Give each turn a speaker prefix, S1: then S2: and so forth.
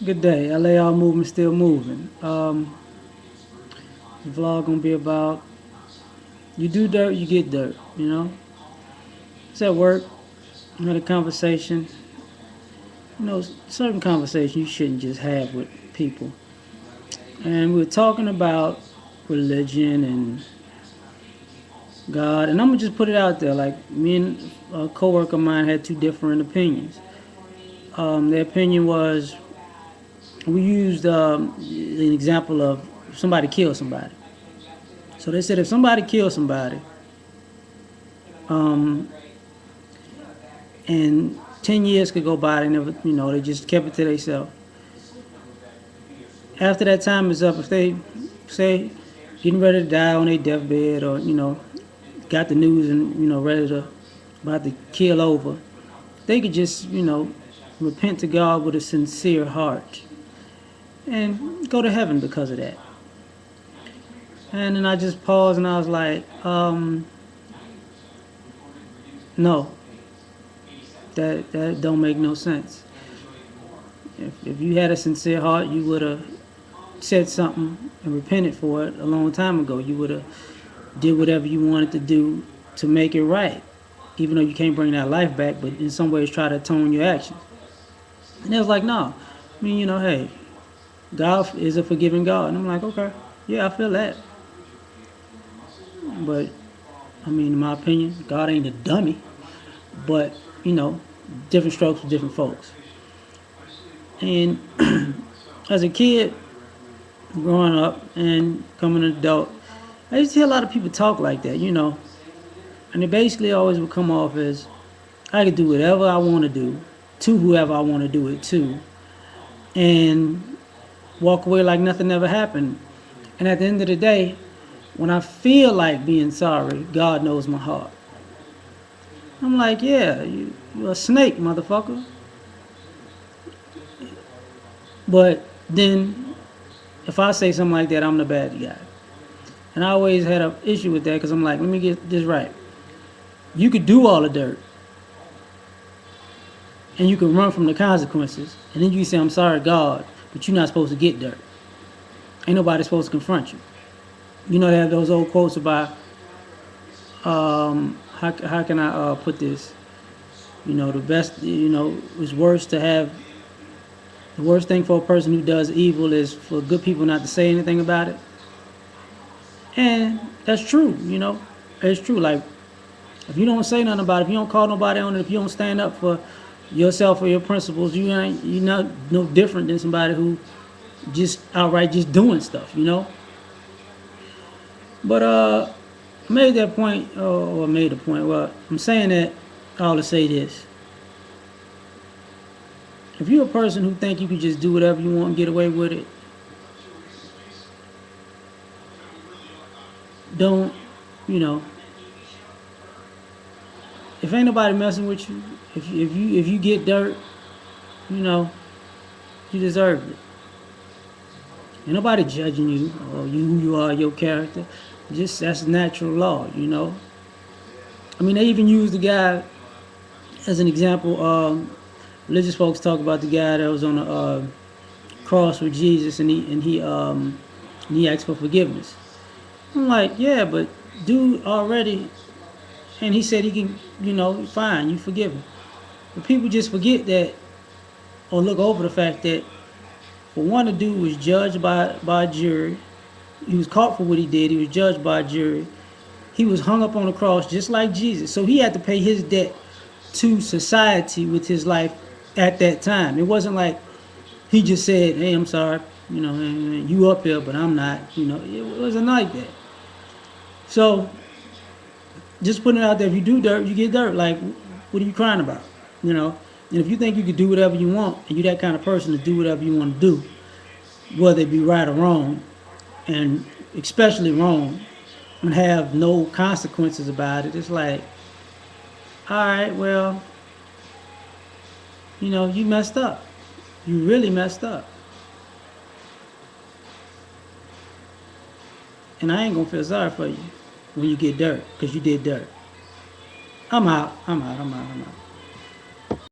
S1: Good day. L.A.R movement still moving. The vlog gonna be about you do dirt, you get dirt. It's at work. We had a conversation. Certain conversation you shouldn't just have with people. And we were talking about religion and God. And I'm gonna just put it out there. Like me and a coworker of mine had two different opinions. Their opinion was we used an example of somebody killed somebody. So they said if somebody killed somebody, um, and 10 years could go by, they never, they just kept it to themselves. After that time is up, if they say getting ready to die on their deathbed, or got the news and ready to about to kill over, they could just repent to God with a sincere heart and go to heaven because of that. And then I just paused and I was like, no, that don't make no sense. If you had a sincere heart, you would have said something and repented for it a long time ago. You would have did whatever you wanted to do to make it right, even though you can't bring that life back. But in some ways, try to atone your actions. And they was like, no, I mean, hey, God is a forgiving God. And I'm like, okay, yeah, I feel that. But I mean, in my opinion, God ain't a dummy. But different strokes for different folks. And as a kid, growing up and becoming an adult, I used to hear a lot of people talk like that. And it basically always would come off as I could do whatever I want to do to whoever I want to do it to, and walk away like nothing ever happened. And at the end of the day, when I feel like being sorry, God knows my heart. I'm like, yeah, you're a snake, motherfucker. But then, if I say something like that, I'm the bad guy. And I always had an issue with that because I'm like, let me get this right. You could do all the dirt, and you can run from the consequences, and then you can say, I'm sorry, God, but you're not supposed to get dirt. Ain't nobody supposed to confront you. They have those old quotes about, how can I put this? The best, it's worse to have, the worst thing for a person who does evil is for good people not to say anything about it. And that's true. It's true. Like, if you don't say nothing about it, if you don't call nobody on it, if you don't stand up for yourself or your principles, you're not no different than somebody who just outright just doing stuff. But I made that point, or made a point. Well, I'm saying that all to say this: if you're a person who think you can just do whatever you want and get away with it, don't, you know, if ain't nobody messing with you, if you get dirt, you know, you deserve it. Ain't nobody judging you or who you are, your character. Just that's natural law. I mean, they even use the guy as an example. Religious folks talk about the guy that was on the cross with Jesus, and he asked for forgiveness. I'm like, yeah, but dude already, and he said he can, fine, you forgive him. But people just forget that, or look over the fact that, for one, the dude was judged by a jury. He was caught for what he did. He was judged by a jury. He was hung up on the cross just like Jesus. So he had to pay his debt to society with his life at that time. It wasn't like he just said, hey, I'm sorry, you up here, but I'm not. It wasn't like that. So just putting it out there, if you do dirt, you get dirt. Like, what are you crying about? And if you think you can do whatever you want, and you're that kind of person to do whatever you want to do, whether it be right or wrong, and especially wrong, and have no consequences about it, it's like, all right, well, you messed up. You really messed up. And I ain't gonna feel sorry for you when you get dirt, because you did dirt. I'm out.